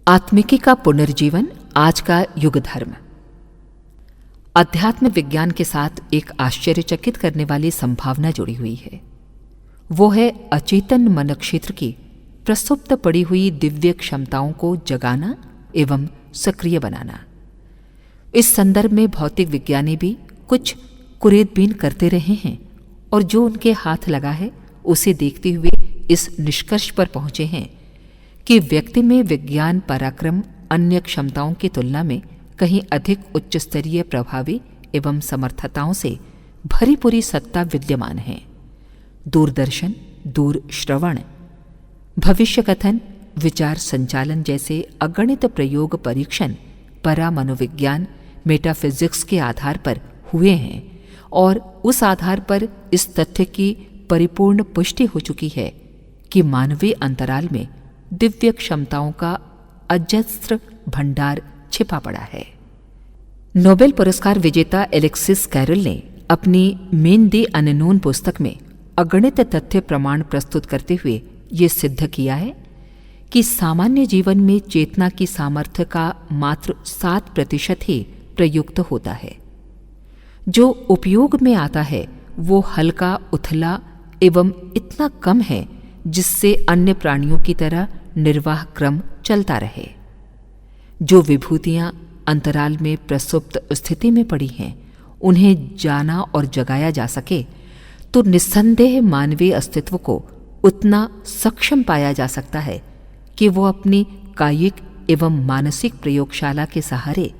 आत्मिकी का पुनर्जीवन, आज का युग धर्म। अध्यात्म विज्ञान के साथ एक आश्चर्यचकित करने वाली संभावना जुड़ी हुई है। वो है अचेतन मन क्षेत्र की प्रसुप्त पड़ी हुई दिव्य क्षमताओं को जगाना एवं सक्रिय बनाना। इस संदर्भ में भौतिक विज्ञानी भी कुछ कुरेदबीन करते रहे हैं और जो उनके हाथ लगा है उसे देखते हुए इस निष्कर्ष पर पहुंचे हैं कि व्यक्ति में विज्ञान पराक्रम अन्य क्षमताओं की तुलना में कहीं अधिक उच्च स्तरीय प्रभावी एवं समर्थताओं से भरी पूरी सत्ता विद्यमान है। दूरदर्शन, दूर श्रवण, भविष्य कथन, विचार संचालन जैसे अगणित प्रयोग परीक्षण परा मनोविज्ञान मेटाफिजिक्स के आधार पर हुए हैं और उस आधार पर इस तथ्य की परिपूर्ण पुष्टि हो चुकी है कि मानवीय अंतराल में दिव्य क्षमताओं का अजस्र भंडार छिपा पड़ा है। नोबेल पुरस्कार विजेता एलेक्सिस कैरल ने अपनी मेन द अननोन पुस्तक में अगणित तथ्य प्रमाण प्रस्तुत करते हुए ये सिद्ध किया है कि सामान्य जीवन में चेतना की सामर्थ्य का मात्र 7% ही प्रयुक्त होता है। जो उपयोग में आता है वो हल्का उथला एवं इतना कम है जिससे अन्य प्राणियों की तरह निर्वाह क्रम चलता रहे। जो विभूतियां अंतराल में प्रसुप्त स्थिति में पड़ी हैं उन्हें जाना और जगाया जा सके तो निस्संदेह मानवीय अस्तित्व को उतना सक्षम पाया जा सकता है कि वो अपनी कायिक एवं मानसिक प्रयोगशाला के सहारे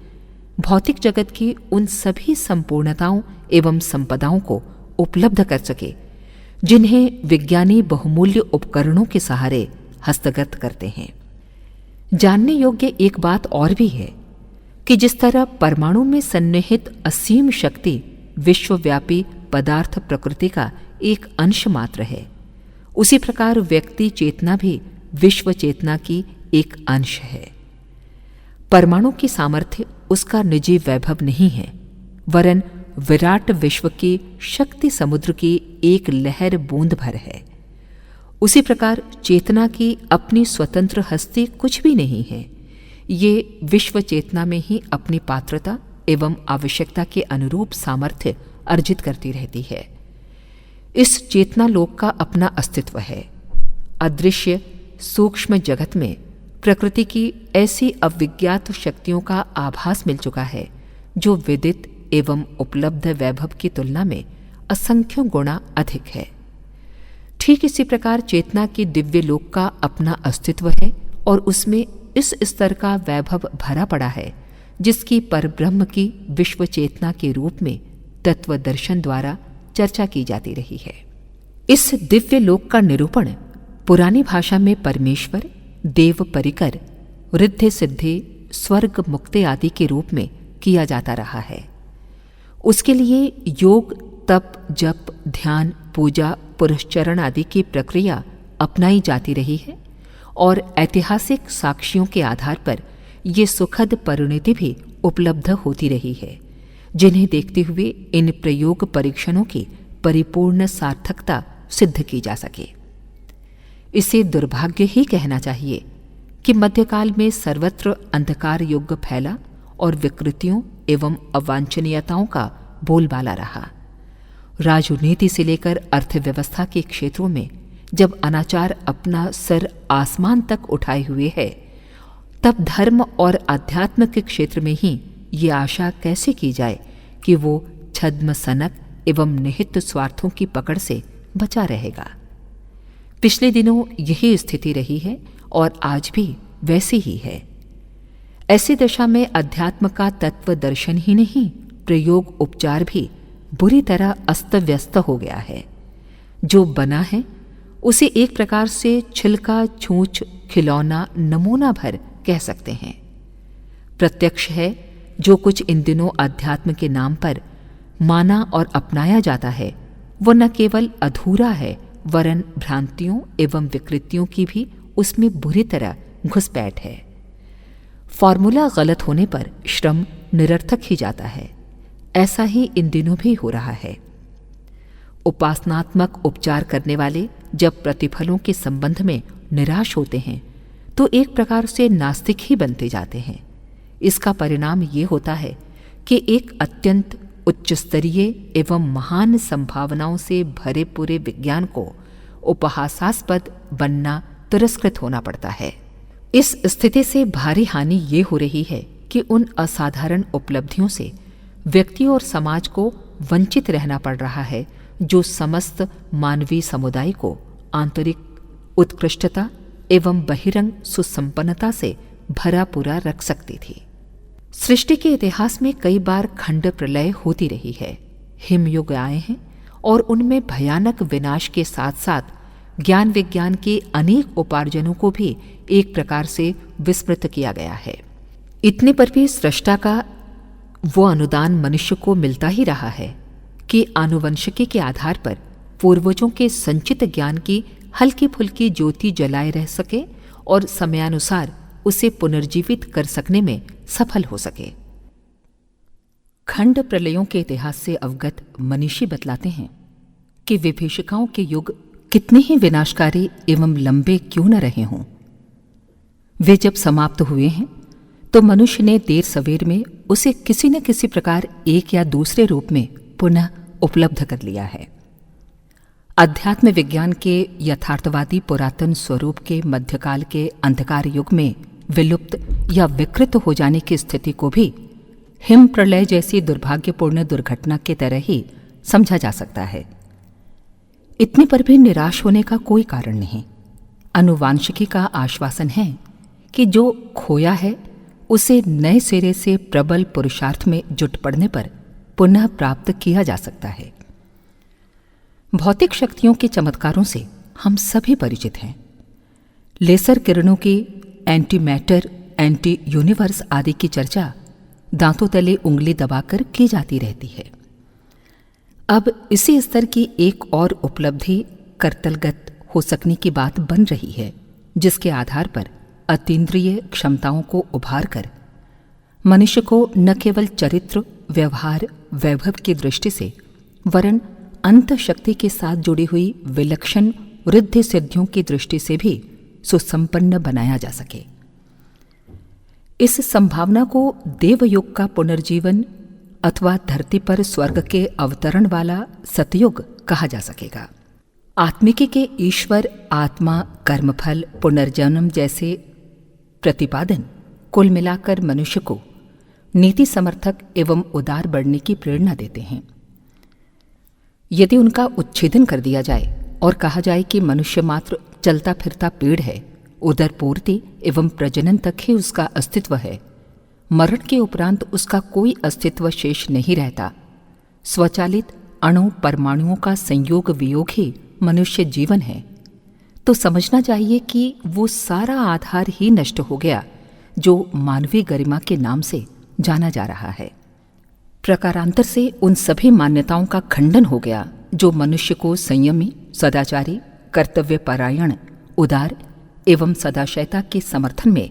भौतिक जगत की उन सभी संपूर्णताओं एवं संपदाओं को उपलब्ध कर सके जिन्हें विज्ञानी बहुमूल्य उपकरणों के सहारे हस्तगत करते हैं। जानने योग्य एक बात और भी है कि जिस तरह परमाणु में सन्निहित असीम शक्ति विश्वव्यापी पदार्थ प्रकृति का एक अंश मात्र है, उसी प्रकार व्यक्ति चेतना भी विश्व चेतना की एक अंश है। परमाणु की सामर्थ्य उसका निजी वैभव नहीं है, वरन विराट विश्व की शक्ति समुद्र की एक लहर बूंद भर है। उसी प्रकार चेतना की अपनी स्वतंत्र हस्ती कुछ भी नहीं है, ये विश्व चेतना में ही अपनी पात्रता एवं आवश्यकता के अनुरूप सामर्थ्य अर्जित करती रहती है। इस चेतना लोक का अपना अस्तित्व है। अदृश्य सूक्ष्म जगत में प्रकृति की ऐसी अविज्ञात शक्तियों का आभास मिल चुका है जो विदित एवं उपलब्ध वैभव की तुलना में असंख्यों गुणा अधिक है। ठीक इसी प्रकार चेतना की दिव्य लोक का अपना अस्तित्व है और उसमें इस स्तर का वैभव भरा पड़ा है जिसकी परब्रह्म की विश्व चेतना के रूप में तत्व दर्शन द्वारा चर्चा की जाती रही है। इस दिव्य लोक का निरूपण पुरानी भाषा में परमेश्वर, देव परिकर, रिद्धि सिद्धि, स्वर्ग मुक्ति आदि के रूप में किया जाता रहा है। उसके लिए योग, तप, जप, ध्यान, पूजा, पुरस्चरण आदि की प्रक्रिया अपनाई जाती रही है और ऐतिहासिक साक्ष्यों के आधार पर ये सुखद परिणति भी उपलब्ध होती रही है जिन्हें देखते हुए इन प्रयोग परीक्षणों की परिपूर्ण सार्थकता सिद्ध की जा सके। इसे दुर्भाग्य ही कहना चाहिए कि मध्यकाल में सर्वत्र अंधकार युग फैला और विकृतियों एवं अवांछनीयताओं का बोलबाला रहा। राजनीति से लेकर अर्थव्यवस्था के क्षेत्रों में जब अनाचार अपना सर आसमान तक उठाए हुए है, तब धर्म और अध्यात्म के क्षेत्र में ही ये आशा कैसे की जाए कि वो छद्म सनक एवं निहित स्वार्थों की पकड़ से बचा रहेगा। पिछले दिनों यही स्थिति रही है और आज भी वैसी ही है। ऐसी दशा में अध्यात्म का तत्व दर्शन ही नहीं, प्रयोग उपचार भी बुरी तरह अस्त व्यस्त हो गया है। जो बना है उसे एक प्रकार से छिलका, छूछ, खिलौना, नमूना भर कह सकते हैं। प्रत्यक्ष है जो कुछ इन दिनों अध्यात्म के नाम पर माना और अपनाया जाता है वो न केवल अधूरा है वरन भ्रांतियों एवं विकृतियों की भी उसमें बुरी तरह घुसपैठ है। फॉर्मूला गलत होने पर श्रम निरर्थक ही जाता है। ऐसा ही इन दिनों भी हो रहा है। उपासनात्मक उपचार करने वाले जब प्रतिफलों के संबंध में निराश होते हैं तो एक प्रकार से नास्तिक ही बनते जाते हैं। इसका परिणाम ये होता है कि एक अत्यंत उच्च स्तरीय एवं महान संभावनाओं से भरे पूरे विज्ञान को उपहासास्पद बनना तिरस्कृत होना पड़ता है। इस स्थिति से भारी हानि ये हो रही है कि उन असाधारण उपलब्धियों से व्यक्ति और समाज को वंचित रहना पड़ रहा है जो समस्त मानवीय समुदाय को आंतरिक उत्कृष्टता एवं बहिरंग सुसंपन्नता से भरा पूरा रख सकती थी। सृष्टि के इतिहास में कई बार खंड प्रलय होती रही है, हिमयुग आए हैं और उनमें भयानक विनाश के साथ साथ ज्ञान विज्ञान के अनेक उपार्जनों को भी एक प्रकार से विस्मृत किया गया है। इतने पर भी सृष्टा का वो अनुदान मनुष्य को मिलता ही रहा है कि आनुवंशिकी के आधार पर पूर्वजों के संचित ज्ञान की हल्की फुल्की ज्योति जलाए रह सके और समयानुसार उसे पुनर्जीवित कर सकने में सफल हो सके। खंड प्रलयों के इतिहास से अवगत मनीषी बतलाते हैं कि विभीषिकाओं के युग कितने ही विनाशकारी एवं लंबे क्यों न रहे हों, वे जब समाप्त हुए हैं तो मनुष्य ने देर सवेर में उसे किसी न किसी प्रकार एक या दूसरे रूप में पुनः उपलब्ध कर लिया है। अध्यात्म विज्ञान के यथार्थवादी पुरातन स्वरूप के मध्यकाल के अंधकार युग में विलुप्त या विकृत हो जाने की स्थिति को भी हिम प्रलय जैसी दुर्भाग्यपूर्ण दुर्घटना की तरह ही समझा जा सकता है। इतने पर भी निराश होने का कोई कारण नहीं। आनुवांशिकी का आश्वासन है कि जो खोया है उसे नए सिरे से प्रबल पुरुषार्थ में जुट पड़ने पर पुनः प्राप्त किया जा सकता है। भौतिक शक्तियों के चमत्कारों से हम सभी परिचित हैं। लेसर किरणों की एंटी मैटर, एंटी यूनिवर्स आदि की चर्चा दांतों तले उंगली दबाकर की जाती रहती है। अब इसी स्तर की एक और उपलब्धि करतलगत हो सकने की बात बन रही है, जिसके आधार पर अतीन्द्रिय क्षमताओं को उभार कर मनुष्य को न केवल चरित्र, व्यवहार, वैभव की दृष्टि से वरन अंत शक्ति के साथ जुड़ी हुई विलक्षण वृद्धि सिद्धियों की दृष्टि से भी सुसंपन्न बनाया जा सके। इस संभावना को देवयुग का पुनर्जीवन अथवा धरती पर स्वर्ग के अवतरण वाला सतयुग कहा जा सकेगा। आत्मिकी के ईश्वर, आत्मा, कर्मफल, पुनर्जन्म जैसे प्रतिपादन कुल मिलाकर मनुष्य को नीति समर्थक एवं उदार बढ़ने की प्रेरणा देते हैं। यदि उनका उच्छेदन कर दिया जाए और कहा जाए कि मनुष्य मात्र चलता फिरता पेड़ है, उदर पूर्ति एवं प्रजनन तक ही उसका अस्तित्व है, मरण के उपरांत उसका कोई अस्तित्व शेष नहीं रहता, स्वचालित अणु परमाणुओं का संयोग वियोग ही मनुष्य जीवन है, तो समझना चाहिए कि वो सारा आधार ही नष्ट हो गया जो मानवीय गरिमा के नाम से जाना जा रहा है। प्रकारांतर से उन सभी मान्यताओं का खंडन हो गया जो मनुष्य को संयमी, सदाचारी, कर्तव्यपरायण, उदार एवं सदाशयता के समर्थन में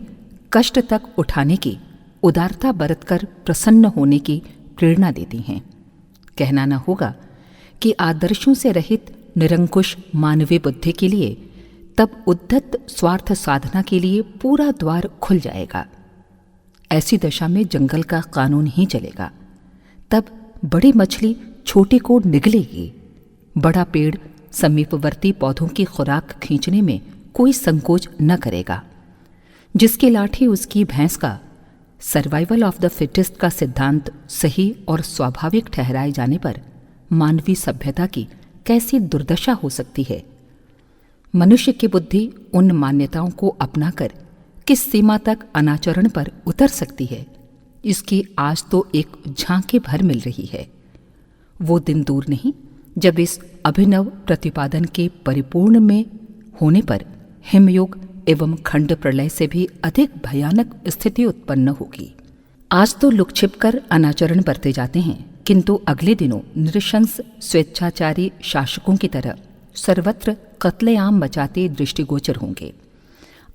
कष्ट तक उठाने की, उदारता बरतकर प्रसन्न होने की प्रेरणा देती हैं। कहना न होगा कि आदर्शों से रहित निरंकुश मानवीय बुद्धि के लिए तब उद्धत स्वार्थ साधना के लिए पूरा द्वार खुल जाएगा। ऐसी दशा में जंगल का कानून ही चलेगा। तब बड़ी मछली छोटी को निगलेगी, बड़ा पेड़ समीपवर्ती पौधों की खुराक खींचने में कोई संकोच न करेगा। जिसकी लाठी उसकी भैंस का सर्वाइवल ऑफ द फिटेस्ट का सिद्धांत सही और स्वाभाविक ठहराए जाने पर मानवीय सभ्यता की कैसी दुर्दशा हो सकती है। मनुष्य की बुद्धि उन मान्यताओं को अपनाकर किस सीमा तक अनाचरण पर उतर सकती है, इसकी आज तो एक झांकी भर मिल रही है। वो दिन दूर नहीं जब इस अभिनव प्रतिपादन के परिपूर्ण में होने पर हिमयुग एवं खंड प्रलय से भी अधिक भयानक स्थिति उत्पन्न होगी। आज तो लुक छिपकर अनाचरण बरते जाते हैं, किंतु अगले दिनों नृशंस स्वेच्छाचारी शासकों की तरह सर्वत्र कत्लेआम मचाते दृष्टिगोचर होंगे।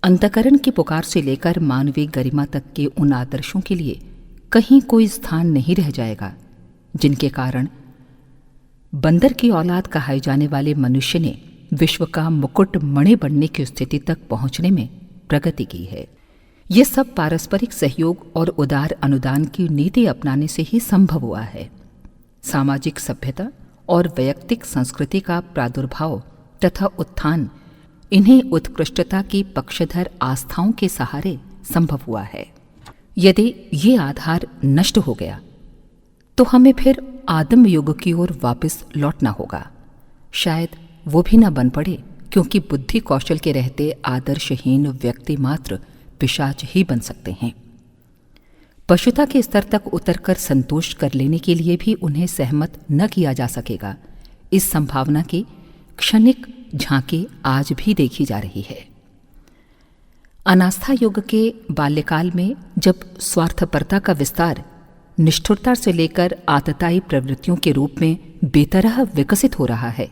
अंतकरण की पुकार से लेकर मानवीय गरिमा तक के उन आदर्शों के लिए कहीं कोई स्थान नहीं रह जाएगा जिनके कारण बंदर की औलाद कहाए जाने वाले मनुष्य ने विश्व का मुकुट मणि बनने की स्थिति तक पहुंचने में प्रगति की है। ये सब पारस्परिक सहयोग और उदार अनुदान की नीति अपनाने से ही संभव हुआ है। सामाजिक सभ्यता और वैयक्तिक संस्कृति का प्रादुर्भाव तथा उत्थान इन्हें उत्कृष्टता की पक्षधर आस्थाओं के सहारे संभव हुआ है। यदि ये आधार नष्ट हो गया तो हमें फिर आदम युग की ओर वापस लौटना होगा। शायद वो भी न बन पड़े, क्योंकि बुद्धि कौशल के रहते आदर्शहीन व्यक्ति मात्र पिशाच ही बन सकते हैं। पशुता के स्तर तक उतरकर संतोष कर लेने के लिए भी उन्हें सहमत न किया जा सकेगा। इस संभावना की क्षणिक झांकी आज भी देखी जा रही है। अनास्था युग के बाल्यकाल में जब स्वार्थपरता का विस्तार निष्ठुरता से लेकर आतताई प्रवृत्तियों के रूप में बेतरह विकसित हो रहा है,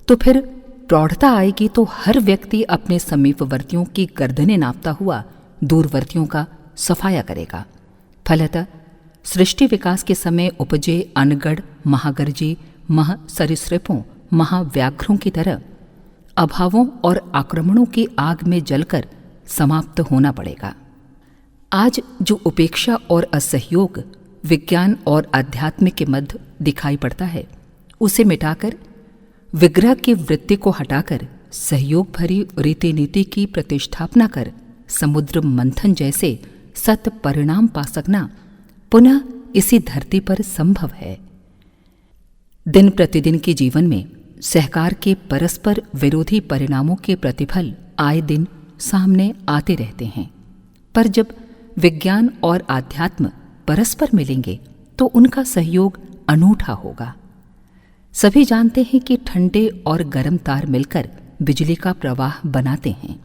तो फिर प्रौढ़ता आएगी तो हर व्यक्ति अपने समीपवर्तियों की गर्दनें नापता हुआ दूरवर्तियों का सफाया करेगा। फलतः सृष्टि विकास के समय उपजे अनगढ़ महागर्जी महासरीसृपों महाव्याघ्रों की तरह अभावों और आक्रमणों की आग में जलकर समाप्त होना पड़ेगा। आज जो उपेक्षा और असहयोग विज्ञान और अध्यात्म के मध्य दिखाई पड़ता है, उसे मिटाकर विग्रह की वृत्ति को हटाकर सहयोग भरी रीति नीति की प्रतिष्ठापना कर समुद्र मंथन जैसे सत परिणाम पा सकना पुनः इसी धरती पर संभव है। दिन प्रतिदिन के जीवन में सहकार के परस्पर विरोधी परिणामों के प्रतिफल आए दिन सामने आते रहते हैं, पर जब विज्ञान और आध्यात्म परस्पर मिलेंगे तो उनका सहयोग अनूठा होगा। सभी जानते हैं कि ठंडे और गर्म तार मिलकर बिजली का प्रवाह बनाते हैं।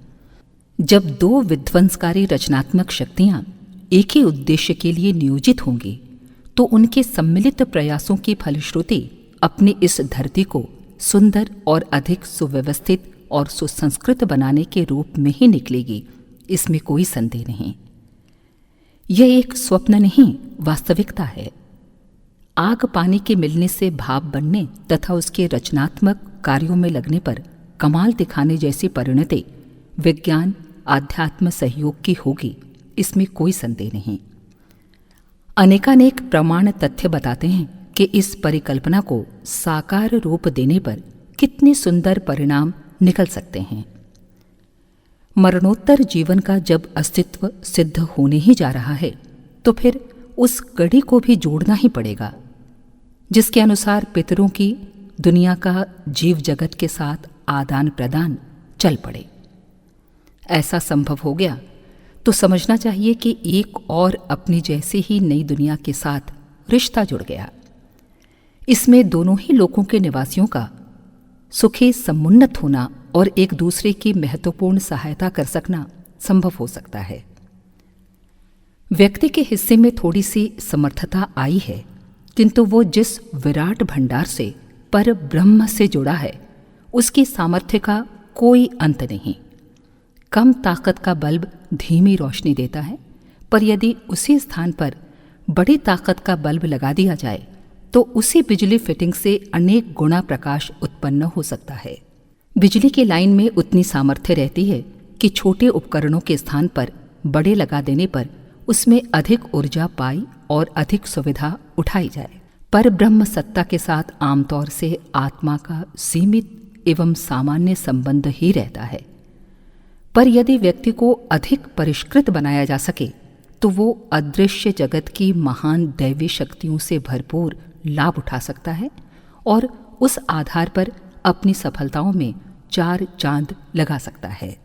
जब दो विध्वंसकारी रचनात्मक शक्तियां एक ही उद्देश्य के लिए नियोजित होंगी तो उनके सम्मिलित प्रयासों की फलश्रुति अपनी इस धरती को सुंदर और अधिक सुव्यवस्थित और सुसंस्कृत बनाने के रूप में ही निकलेगी, इसमें कोई संदेह नहीं। यह एक स्वप्न नहीं, वास्तविकता है। आग पानी के मिलने से भाप बनने तथा उसके रचनात्मक कार्यों में लगने पर कमाल दिखाने जैसी परिणति विज्ञान आध्यात्म सहयोग की होगी, इसमें कोई संदेह नहीं। अनेकानेक प्रमाण तथ्य बताते हैं कि इस परिकल्पना को साकार रूप देने पर कितने सुंदर परिणाम निकल सकते हैं। मरणोत्तर जीवन का जब अस्तित्व सिद्ध होने ही जा रहा है, तो फिर उस कड़ी को भी जोड़ना ही पड़ेगा जिसके अनुसार पितरों की दुनिया का जीव जगत के साथ आदान प्रदान चल पड़े। ऐसा संभव हो गया तो समझना चाहिए कि एक और अपनी जैसे ही नई दुनिया के साथ रिश्ता जुड़ गया। इसमें दोनों ही लोगों के निवासियों का सुखी समुन्नत होना और एक दूसरे की महत्वपूर्ण सहायता कर सकना संभव हो सकता है। व्यक्ति के हिस्से में थोड़ी सी समर्थता आई है, किंतु वो जिस विराट भंडार से पर ब्रह्म से जुड़ा है, उसकी सामर्थ्य का कोई अंत नहीं। कम ताकत का बल्ब धीमी रोशनी देता है, पर यदि उसी स्थान पर बड़ी ताकत का बल्ब लगा दिया जाए तो उसी बिजली फिटिंग से अनेक गुना प्रकाश उत्पन्न हो सकता है। बिजली की लाइन में उतनी सामर्थ्य रहती है कि छोटे उपकरणों के स्थान पर बड़े लगा देने पर उसमें अधिक ऊर्जा पाई और अधिक सुविधा उठाई जाए। पर ब्रह्म सत्ता के साथ आमतौर से आत्मा का सीमित एवं सामान्य संबंध ही रहता है। पर यदि व्यक्ति को अधिक परिष्कृत बनाया जा सके तो वो अदृश्य जगत की महान दैवी शक्तियों से भरपूर लाभ उठा सकता है और उस आधार पर अपनी सफलताओं में 4 चांद लगा सकता है।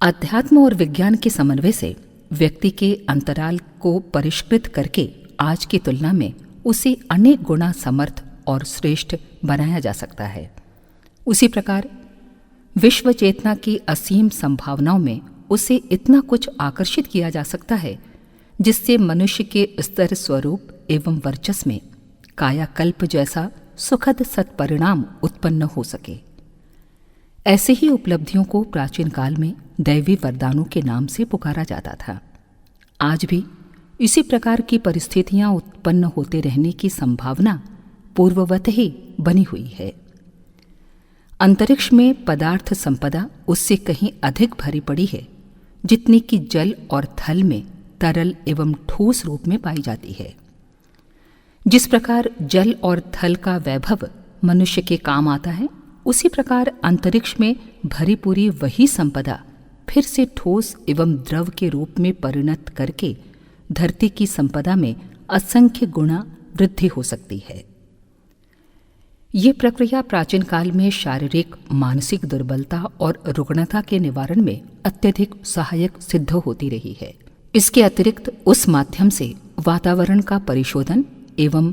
अध्यात्म और विज्ञान के समन्वय से व्यक्ति के अंतराल को परिष्कृत करके आज की तुलना में उसे अनेक गुना समर्थ और श्रेष्ठ बनाया जा सकता है। उसी प्रकार विश्व चेतना की असीम संभावनाओं में उसे इतना कुछ आकर्षित किया जा सकता है जिससे मनुष्य के स्तर स्वरूप एवं वर्चस्व में कायाकल्प जैसा सुखद सत्परिणाम उत्पन्न हो सके। ऐसे ही उपलब्धियों को प्राचीन काल में दैवी वरदानों के नाम से पुकारा जाता था। आज भी इसी प्रकार की परिस्थितियां उत्पन्न होते रहने की संभावना पूर्ववत ही बनी हुई है। अंतरिक्ष में पदार्थ संपदा उससे कहीं अधिक भरी पड़ी है जितनी कि जल और थल में तरल एवं ठोस रूप में पाई जाती है। जिस प्रकार जल और थल का वैभव मनुष्य के काम आता है, उसी प्रकार अंतरिक्ष में भरी पूरी वही संपदा फिर से ठोस एवं द्रव के रूप में परिणत करके धरती की संपदा में असंख्य गुणा वृद्धि हो सकती है। ये प्रक्रिया प्राचीन काल में शारीरिक मानसिक दुर्बलता और रुग्णता के निवारण में अत्यधिक सहायक सिद्ध होती रही है। इसके अतिरिक्त उस माध्यम से वातावरण का परिशोधन एवं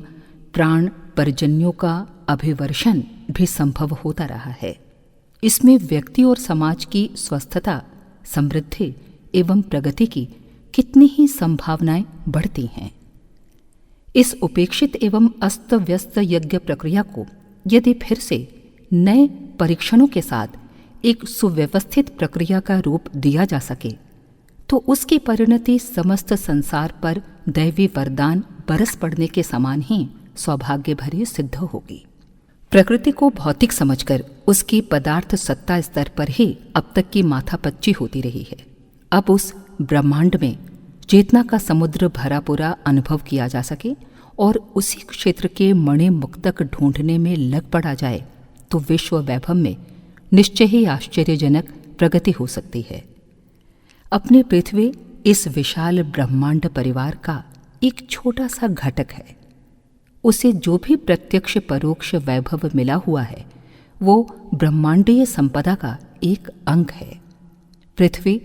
प्राण पर्जन्यों का अभिवर्षण भी संभव होता रहा है। इसमें व्यक्ति और समाज की स्वस्थता, समृद्धि एवं प्रगति की कितनी ही संभावनाएं बढ़ती हैं। इस उपेक्षित एवं अस्त व्यस्त यज्ञ प्रक्रिया को यदि फिर से नए परीक्षणों के साथ एक सुव्यवस्थित प्रक्रिया का रूप दिया जा सके तो उसकी परिणति समस्त संसार पर दैवी वरदान बरस पड़ने के समान ही सौभाग्य भरी सिद्ध होगी। प्रकृति को भौतिक समझकर उसकी पदार्थ सत्ता स्तर पर ही अब तक की माथापच्ची होती रही है। अब उस ब्रह्मांड में चेतना का समुद्र भरा पूरा अनुभव किया जा सके और उसी क्षेत्र के मणि मुक्तक ढूंढने में लग पड़ा जाए तो विश्व वैभव में निश्चय ही आश्चर्यजनक प्रगति हो सकती है। अपनी पृथ्वी इस विशाल ब्रह्मांड परिवार का एक छोटा सा घटक है। उसे जो भी प्रत्यक्ष परोक्ष वैभव मिला हुआ है वो ब्रह्मांडीय संपदा का एक अंग है। पृथ्वी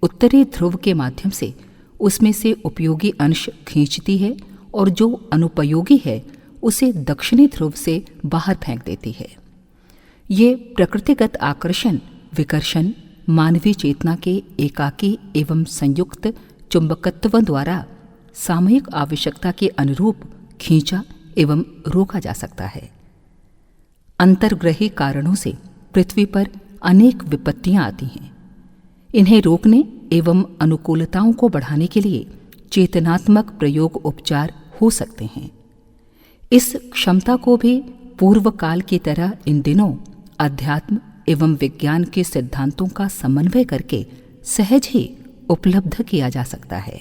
उत्तरी ध्रुव के माध्यम से उसमें से उपयोगी अंश खींचती है और जो अनुपयोगी है उसे दक्षिणी ध्रुव से बाहर फेंक देती है। ये प्रकृतिगत आकर्षण विकर्षण मानवीय चेतना के एकाकी एवं संयुक्त चुंबकत्व द्वारा सामयिक आवश्यकता के अनुरूप खींचा एवं रोका जा सकता है। अंतर्ग्रही कारणों से पृथ्वी पर अनेक विपत्तियां आती हैं। इन्हें रोकने एवं अनुकूलताओं को बढ़ाने के लिए चेतनात्मक प्रयोग उपचार हो सकते हैं। इस क्षमता को भी पूर्व काल की तरह इन दिनों अध्यात्म एवं विज्ञान के सिद्धांतों का समन्वय करके सहज ही उपलब्ध किया जा सकता है।